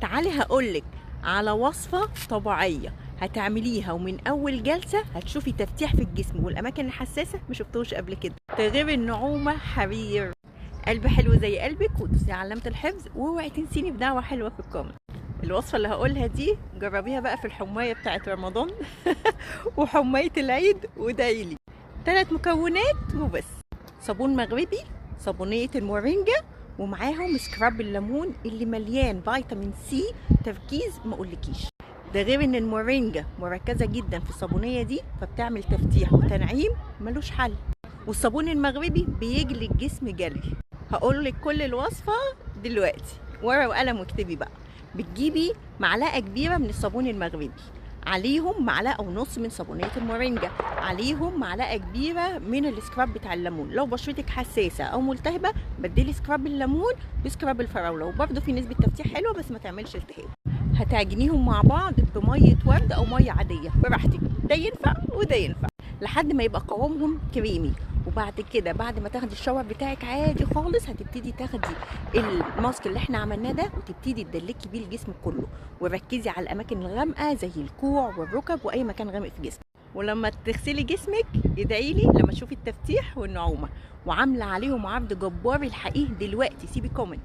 تعالي هقولك على وصفة طبيعية هتعمليها ومن اول جلسة هتشوفي تفتيح في الجسم والاماكن الحساسة ما شفتوش قبل كده. تغيب النعومة حرير. قلب حلو زي قلبك وتدوسي على علامة الحفظ، واوعي تنسيني بدعوة حلوة في الكومنت. الوصفة اللي هقولها دي جربيها بقى في الحماية بتاعت رمضان وحماية العيد وادعيلي. 3 مكونات وبس: صابون مغربي، صابونية المورينجا، ومعاهم سكراب الليمون اللي مليان فيتامين سي تركيز ما اقولكيش. ده غير ان المورينجا مركزه جدا في الصابونيه دي فبتعمل تفتيح وتنعيم ملوش حل. والصابون المغربي بيجلي الجسم جلي. هقولك كل الوصفه دلوقتي، ورقه وقلم واكتبي بقى. بتجيبي معلقه كبيره من الصابون المغربي، عليهم معلقه ونص من صابونيه المورينجا، عليهم معلقه كبيره من السكراب بتاع الليمون. لو بشرتك حساسه او ملتهبه بدلي سكراب الليمون بسكراب الفراوله، وبرده في نسبه تفتيح حلوه بس ما تعملش التهاب. هتعجنيهم مع بعض بميه ورد او ميه عاديه براحتك، ده ينفع وده ينفع، لحد ما يبقى قوامهم كريمي. وبعد كده بعد ما تاخدي الشاور بتاعك عادي خالص هتبتدي تاخدي الماسك اللي احنا عملناه ده وتبتدي تدلكي بيه الجسم كله، وركزي على الاماكن الغامقه زي الكوع والركب واي مكان غامق في جسمك. ولما تغسلي جسمك ادعيلي لما تشوفي التفتيح والنعومه. وعامله عليهم عرض جبار الحقيقي دلوقتي، سيبي كومنت.